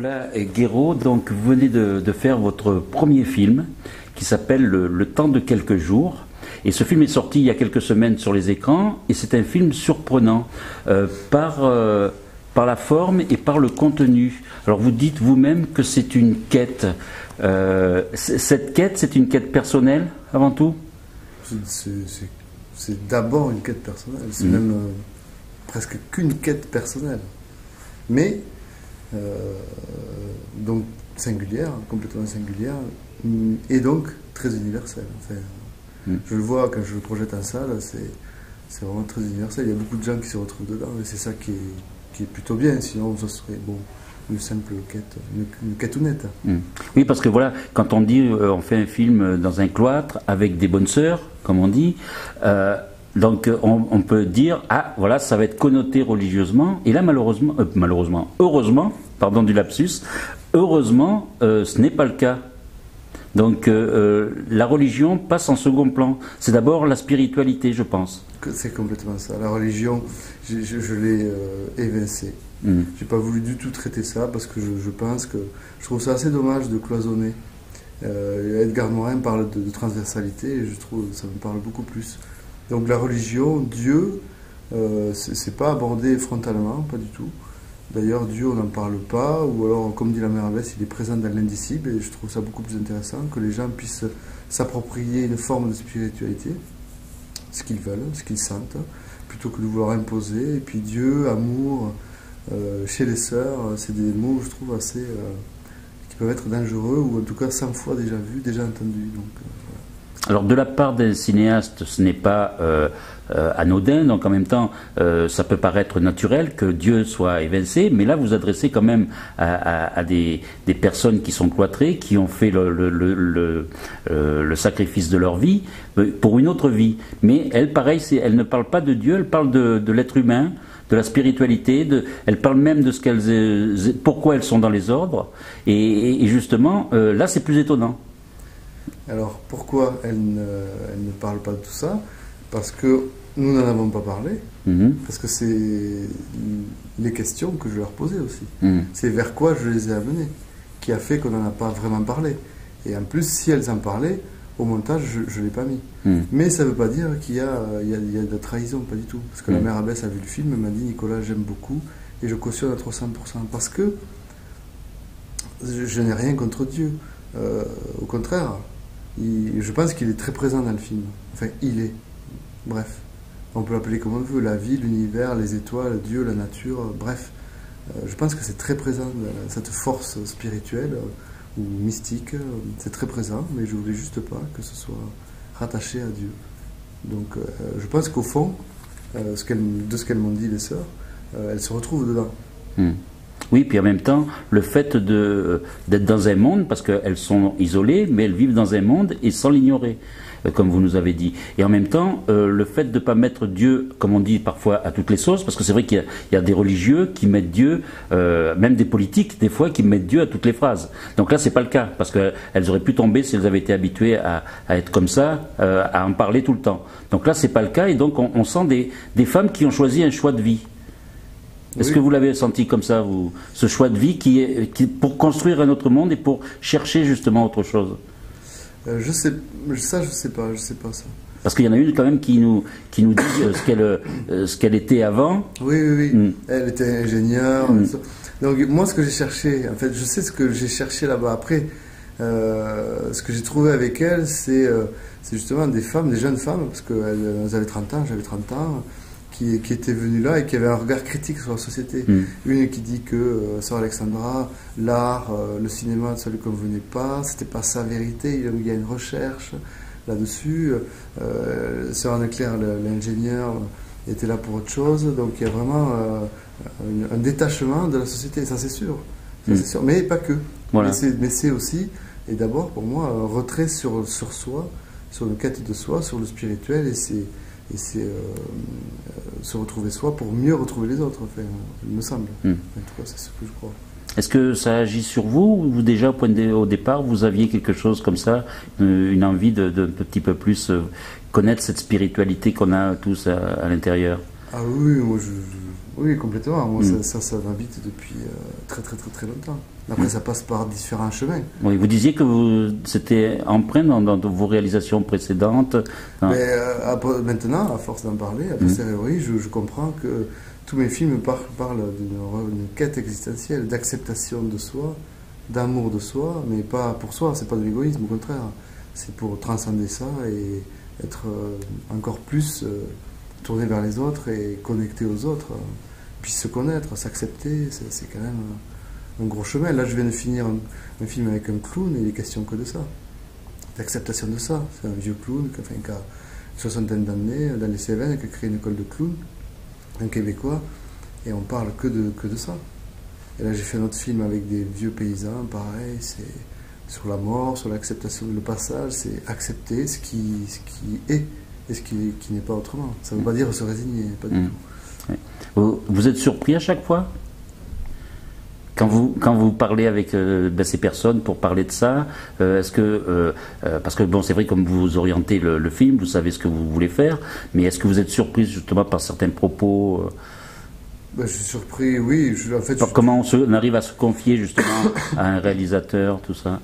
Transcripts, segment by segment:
Nicolas Guéraud, donc vous venez de faire votre premier film qui s'appelle Le temps de quelques jours. Et ce film est sorti il y a quelques semaines sur les écrans et c'est un film surprenant par la forme et par le contenu. Alors vous dites vous-même que c'est une quête. Cette quête, c'est une quête personnelle avant tout? C'est d'abord une quête personnelle. C'est même presque qu'une quête personnelle. Mais donc singulière, complètement singulière, et donc très universelle. Enfin, je le vois quand je le projette en salle, c'est vraiment très universel. Il y a beaucoup de gens qui se retrouvent dedans, et c'est ça qui est plutôt bien, sinon ça serait bon, une simple quête, une quêtounette. Oui, parce que voilà, quand on dit on fait un film dans un cloître avec des bonnes sœurs, comme on dit, donc on peut dire, ah voilà, ça va être connoté religieusement, et là heureusement, pardon du lapsus, heureusement, ce n'est pas le cas. Donc la religion passe en second plan. C'est d'abord la spiritualité, je pense. C'est complètement ça. La religion, je l'ai évincée. J'ai pas voulu du tout traiter ça parce que je pense que je trouve ça assez dommage de cloisonner. Edgar Morin parle de transversalité et je trouve que ça me parle beaucoup plus. Donc la religion, Dieu, c'est pas abordé frontalement, pas du tout. D'ailleurs, Dieu, on n'en parle pas, ou alors, comme dit la mère Abbesse, il est présent dans l'indicible, et je trouve ça beaucoup plus intéressant que les gens puissent s'approprier une forme de spiritualité, ce qu'ils veulent, ce qu'ils sentent, plutôt que de vouloir imposer. Et puis Dieu, amour, chez les sœurs, c'est des mots, je trouve, assez qui peuvent être dangereux, ou en tout cas 100 fois déjà vus, déjà entendus. Donc, voilà. Alors de la part d'un cinéaste, ce n'est pas anodin, donc en même temps ça peut paraître naturel que Dieu soit évincé, mais là vous adressez quand même à des personnes qui sont cloîtrées, qui ont fait le sacrifice de leur vie pour une autre vie. Mais elle, pareil, elle ne parle pas de Dieu, elle parle de l'être humain, de la spiritualité, elle parle même de pourquoi elles sont dans les ordres, et justement là c'est plus étonnant. Alors pourquoi elle ne parle pas de tout ça? Parce que nous n'en avons pas parlé, parce que c'est les questions que je leur posais aussi. C'est vers quoi je les ai amenées, qui a fait qu'on n'en a pas vraiment parlé. Et en plus, si elles en parlaient, au montage, je ne l'ai pas mis. Mais ça ne veut pas dire qu'il y a de la trahison, pas du tout. Parce que la mère Abbesse a vu le film, elle m'a dit, Nicolas, j'aime beaucoup, et je cautionne à 300%. Parce que je n'ai rien contre Dieu. Au contraire, je pense qu'il est très présent dans le film. Enfin, il est. Bref, on peut l'appeler comme on veut, la vie, l'univers, les étoiles, Dieu, la nature, bref. Je pense que c'est très présent, cette force spirituelle ou mystique, c'est très présent, mais je voulais juste pas que ce soit rattaché à Dieu. Donc je pense qu'au fond, de ce qu'elles m'ont dit les sœurs, elles se retrouvent dedans. Oui, puis en même temps, le fait d'être dans un monde, parce qu'elles sont isolées, mais elles vivent dans un monde et sans l'ignorer, comme vous nous avez dit. Et en même temps, le fait de ne pas mettre Dieu, comme on dit parfois, à toutes les sauces, parce que c'est vrai qu'il y a des religieux qui mettent Dieu, même des politiques, des fois, qui mettent Dieu à toutes les phrases. Donc là, c'est pas le cas, parce qu'elles auraient pu tomber si elles avaient été habituées à être comme ça, à en parler tout le temps. Donc là, c'est pas le cas, et donc on sent des femmes qui ont choisi un choix de vie. Est-ce que vous l'avez senti comme ça, ce choix de vie qui pour construire un autre monde et pour chercher justement autre chose? Je sais pas ça. Parce qu'il y en a une quand même qui nous dit ce qu'elle était avant. Oui. Elle était ingénieure. Donc moi, ce que j'ai cherché, en fait, je sais ce que j'ai cherché là-bas. Après, ce que j'ai trouvé avec elle, c'est justement des jeunes femmes, parce qu'elles avaient 30 ans, j'avais 30 ans, qui étaient venues là et qui avaient un regard critique sur la société. Une qui dit que Sœur Alexandra, l'art, le cinéma, ça ne lui convenait pas, c'était pas sa vérité, il y a une recherche là-dessus. Sœur Anne-Claire, l'ingénieur, était là pour autre chose. Donc il y a vraiment un détachement de la société, ça c'est sûr. Mais pas que. Voilà. Mais c'est aussi, et d'abord pour moi, un retrait sur soi, sur une quête de soi, sur le spirituel, et c'est se retrouver soi pour mieux retrouver les autres, enfin, il me semble. En tout cas, c'est ce que je crois. Est-ce que ça agit sur vous, ou déjà au départ vous aviez quelque chose comme ça, une envie de un petit peu plus connaître cette spiritualité qu'on a tous à l'intérieur? Ah oui, moi Oui, complètement. Moi, ça m'habite depuis très longtemps. Après, ça passe par différents chemins. Oui, vous disiez que c'était empreint dans vos réalisations précédentes. Mais maintenant, à force d'en parler, a posteriori, je comprends que tous mes films parlent d'une quête existentielle, d'acceptation de soi, d'amour de soi, mais pas pour soi, c'est pas de l'égoïsme, au contraire. C'est pour transcender ça et être encore plus tourné vers les autres et connecté aux autres. Puis se connaître, s'accepter, c'est quand même un gros chemin. Là, je viens de finir un film avec un clown et il est question que de ça, d'acceptation de ça. C'est un vieux clown qui a une soixantaine d'années dans les Cévennes, qui a créé une école de clown, un Québécois, et on parle que de ça. Et là, j'ai fait un autre film avec des vieux paysans, pareil, c'est sur la mort, sur l'acceptation, le passage, c'est accepter ce qui est et ce qui n'est pas autrement. Ça ne veut pas dire se résigner, pas du tout. Vous êtes surpris à chaque fois quand vous parlez avec ces personnes pour parler de ça, est-ce que parce que bon, c'est vrai, comme vous orientez le film, vous savez ce que vous voulez faire, mais est-ce que vous êtes surpris justement par certains propos Je suis surpris, oui. Comment on arrive à se confier justement à un réalisateur, tout ça?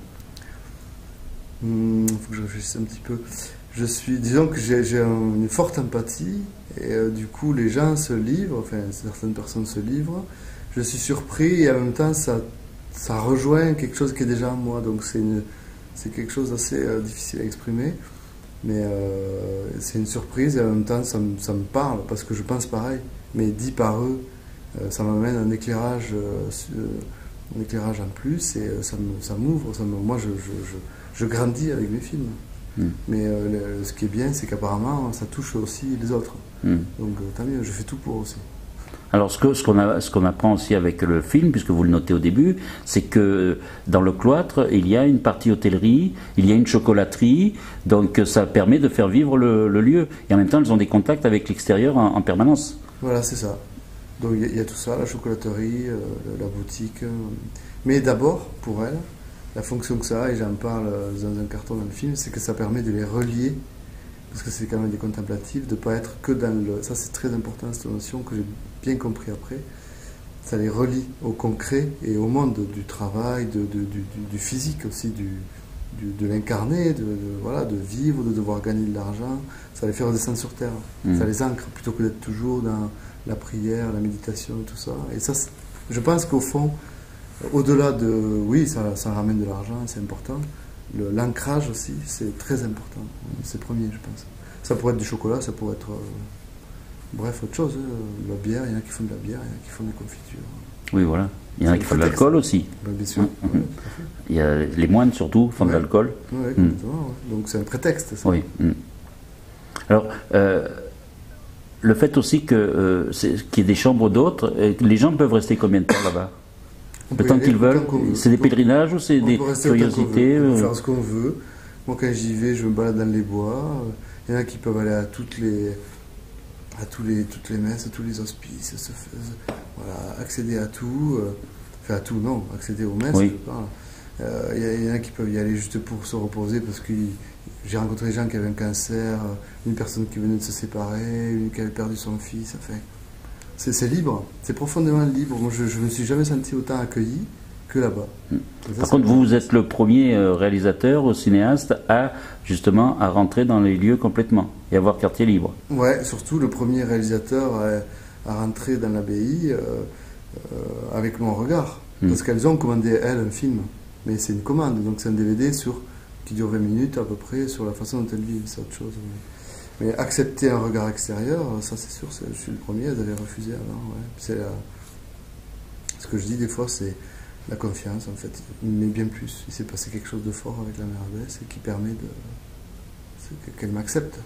Faut que je réfléchisse un petit peu. Disons que j'ai une forte empathie et du coup les gens se livrent, enfin certaines personnes se livrent. Je suis surpris et en même temps ça rejoint quelque chose qui est déjà en moi, donc c'est quelque chose d'assez difficile à exprimer, mais c'est une surprise et en même temps ça me parle parce que je pense pareil, mais dit par eux, ça m'amène un éclairage en plus et ça m'ouvre, moi je grandis avec mes films. Mais ce qui est bien, c'est qu'apparemment ça touche aussi les autres, donc tant mieux, je fais tout pour aussi. Alors ce qu'on apprend aussi avec le film, puisque vous le notez au début, c'est que dans le cloître, il y a une partie hôtellerie, il y a une chocolaterie, donc ça permet de faire vivre le lieu. Et en même temps, ils ont des contacts avec l'extérieur en permanence. Voilà, c'est ça. Donc il y a tout ça, la chocolaterie, la boutique. Mais d'abord, pour elle, la fonction que ça a, et j'en parle dans un carton dans le film, c'est que ça permet de les relier, parce que c'est quand même des contemplatifs, de ne pas être que dans le... Ça c'est très important, cette notion que j'ai bien compris après. Ça les relie au concret et au monde du travail, du physique aussi, de l'incarner, de vivre, de devoir gagner de l'argent. Ça les fait redescendre sur terre, ça les ancre, plutôt que d'être toujours dans la prière, la méditation et tout ça. Et ça, je pense qu'au fond, au-delà de... Oui, ça ramène de l'argent, c'est important. L'ancrage aussi, c'est très important. C'est premier, je pense. Ça pourrait être du chocolat, ça pourrait être... bref, autre chose. La bière, il y en a qui font de la bière, il y en a qui font des confitures. Oui, voilà. Il y en a qui font de l'alcool aussi. Bien sûr. Il y a les moines surtout font de l'alcool. Oui, complètement. Donc c'est un prétexte. Ça. Oui. Alors, le fait aussi qu'il y ait des chambres d'hôtes, les gens peuvent rester combien de temps là-bas? Le temps qu'ils veulent. C'est des pèlerinages ou c'est des curiosités? On peut faire ce qu'on veut. Moi, quand j'y vais, je me balade dans les bois. Il y en a qui peuvent aller à toutes les messes, à tous les hospices, voilà, accéder à tout. Enfin, à tout, non, accéder aux messes. Oui. Il y en a qui peuvent y aller juste pour se reposer parce que j'ai rencontré des gens qui avaient un cancer, une personne qui venait de se séparer, une qui avait perdu son fils. Enfin, c'est libre, c'est profondément libre. Moi, je ne me suis jamais senti autant accueilli que là-bas. Par contre, vous êtes le premier réalisateur ou cinéaste à rentrer dans les lieux complètement et avoir quartier libre. Ouais, surtout le premier réalisateur à rentrer dans l'abbaye avec mon regard. Parce qu'elles ont commandé, elles, un film. Mais c'est une commande, donc c'est un DVD qui dure 20 minutes à peu près sur la façon dont elles vivent, c'est autre chose. Mais accepter un regard extérieur, ça c'est sûr, je suis le premier, elles avaient refusé avant. Ouais. Ce que je dis des fois, c'est la confiance en fait, mais bien plus. Il s'est passé quelque chose de fort avec la mère abbesse et qui permet qu'elle m'accepte.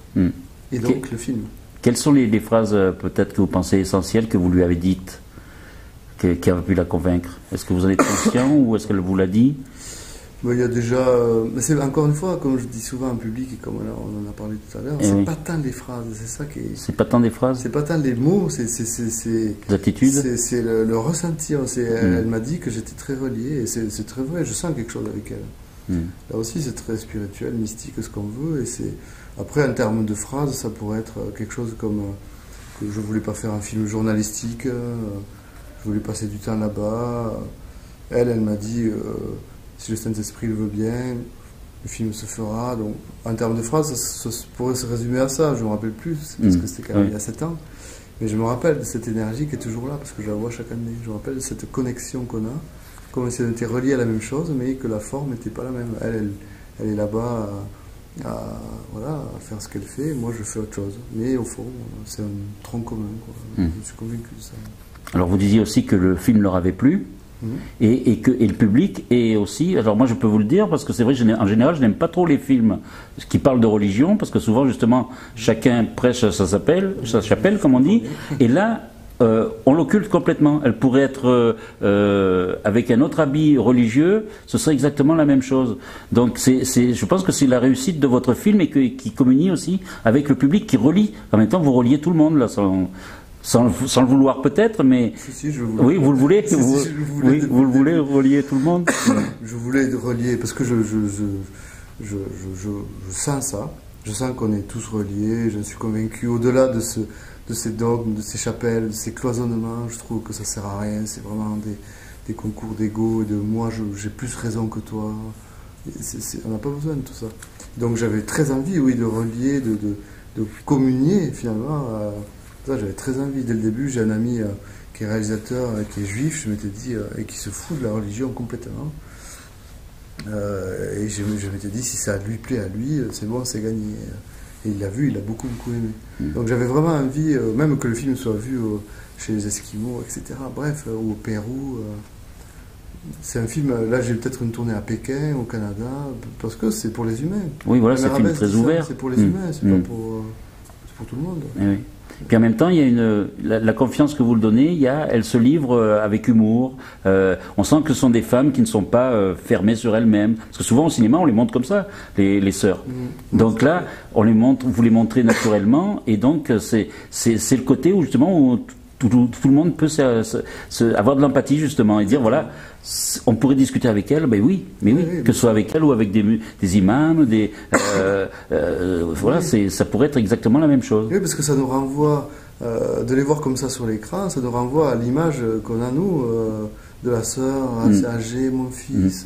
Et donc le film. Quelles sont les phrases peut-être que vous pensez essentielles que vous lui avez dites qui a pu la convaincre? Est-ce que vous en êtes conscient ou est-ce qu'elle vous l'a dit? Il y a déjà... c'est encore une fois, comme je dis souvent en public et comme on en a parlé tout à l'heure, c'est pas tant les phrases, c'est ça qui est... C'est pas tant des phrases? C'est pas tant les mots, c'est... L'attitude? C'est le ressentir. Elle m'a dit que j'étais très relié et c'est très vrai, je sens quelque chose avec elle. Là aussi, c'est très spirituel, mystique, ce qu'on veut. Et après, en termes de phrases, ça pourrait être quelque chose comme... que je voulais pas faire un film journalistique, je voulais passer du temps là-bas. Elle m'a dit, si le Saint-Esprit le veut bien, le film se fera. Donc, en termes de phrases, ça pourrait se résumer à ça. Je ne me rappelle plus, parce que c'était quand même il y a 7 ans. Mais je me rappelle de cette énergie qui est toujours là, parce que je la vois chaque année. Je me rappelle de cette connexion qu'on a, comme si on était reliés à la même chose, mais que la forme n'était pas la même. Elle est là-bas voilà, à faire ce qu'elle fait, moi je fais autre chose. Mais au fond, c'est un tronc commun, quoi. Je suis convaincu de ça. Alors vous disiez aussi que le film leur avait plu. Et le public est aussi, alors moi je peux vous le dire, parce que c'est vrai, en général je n'aime pas trop les films qui parlent de religion, parce que souvent justement chacun prêche sa chapelle comme on dit, et là on l'occulte complètement. Elle pourrait être avec un autre habit religieux, ce serait exactement la même chose. Donc je pense que c'est la réussite de votre film et qui communie aussi avec le public, qui relie, en même temps vous reliez tout le monde là, sans le vouloir peut-être, mais... Si, je voulais. Oui, vous le voulez oui, vous le voulez relier tout le monde. Je voulais relier, parce que je sens ça. Je sens qu'on est tous reliés, je suis convaincu. Au-delà de ces dogmes, de ces chapelles, de ces cloisonnements, je trouve que ça sert à rien. C'est vraiment des concours d'ego, et de moi j'ai plus raison que toi. On n'a pas besoin de tout ça. Donc j'avais très envie, oui, de relier, de communier finalement. J'avais très envie. Dès le début, j'ai un ami qui est réalisateur, qui est juif, je m'étais dit, et qui se fout de la religion complètement. Et je m'étais dit, si ça lui plaît à lui, c'est bon, c'est gagné. Et il l'a vu, il a beaucoup aimé. Donc j'avais vraiment envie, même que le film soit vu chez les Esquimaux, etc. Bref, ou au Pérou. C'est un film, là j'ai peut-être une tournée à Pékin, au Canada, parce que c'est pour les humains. Oui, voilà, c'est un film très ouvert. C'est pour les humains, c'est pas pour tout le monde. Oui. Puis en même temps, il y a la confiance que vous le donnez, elle se livre avec humour. On sent que ce sont des femmes qui ne sont pas fermées sur elles-mêmes. Parce que souvent au cinéma, on les montre comme ça, les sœurs. Donc là, vous les montrez naturellement, et donc c'est le côté où justement tout le monde peut avoir de l'empathie justement et dire voilà, on pourrait discuter avec elle, ben oui, que ce soit avec elle ou avec des imams, voilà, ça pourrait être exactement la même chose. Oui, parce que ça nous renvoie, de les voir comme ça sur l'écran, ça nous renvoie à l'image qu'on a nous, de la sœur, assez âgée, mon fils.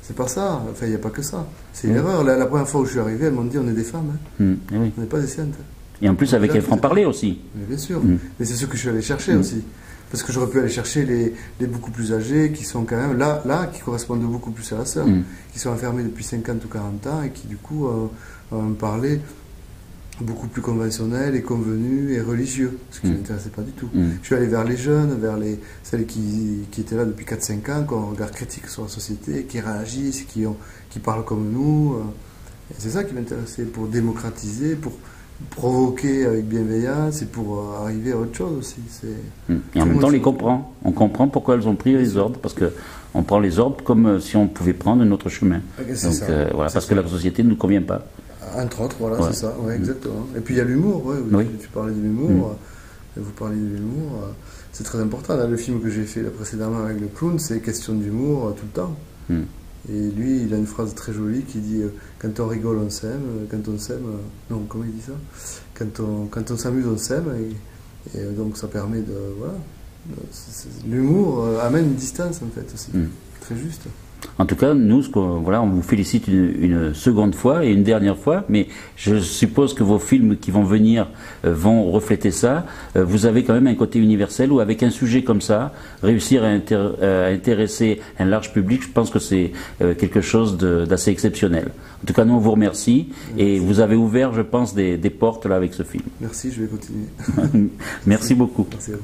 C'est pas ça, enfin il n'y a pas que ça. C'est une erreur. La première fois où je suis arrivé, elles m'ont dit on est des femmes, on n'est pas des saintes. Et en plus avec les francs-parler aussi. Mais bien sûr, mais c'est ce que je suis allé chercher aussi. Parce que j'aurais pu aller chercher les beaucoup plus âgés qui sont quand même là qui correspondent beaucoup plus à la sœur, qui sont enfermés depuis 50 ou 40 ans et qui du coup ont un parler beaucoup plus conventionnel et convenu et religieux, ce qui ne m'intéressait pas du tout. Je suis allé vers les jeunes, vers celles qui étaient là depuis 4-5 ans, qui ont un regard critique sur la société, qui réagissent, qui parlent comme nous. Et c'est ça qui m'intéressait, pour démocratiser, pour provoquer avec bienveillance et pour arriver à autre chose aussi. Et en même temps, on comprend pourquoi elles ont pris les ordres, parce qu'on prend les ordres comme si on pouvait prendre un autre chemin. Donc, voilà, parce que la société ne nous convient pas. Entre autres, voilà, c'est ça, exactement. Et puis il y a l'humour, tu parlais de l'humour, vous parlez de l'humour, c'est très important. Là, le film que j'ai fait précédemment avec le clown, c'est question d'humour tout le temps. Et lui, il a une phrase très jolie qui dit quand on rigole, on s'aime, quand on s'aime, non, comment il dit ça? Quand on s'amuse, on s'aime, et donc ça permet de. Voilà. L'humour amène une distance en fait aussi. Très juste. En tout cas, nous, on vous félicite une seconde fois et une dernière fois, mais je suppose que vos films qui vont venir vont refléter ça. Vous avez quand même un côté universel où, avec un sujet comme ça, réussir à intéresser un large public, je pense que c'est quelque chose d'assez exceptionnel. En tout cas, nous, on vous remercie et vous avez ouvert, je pense, des portes là avec ce film. Merci, je vais continuer. Merci beaucoup. Merci à vous.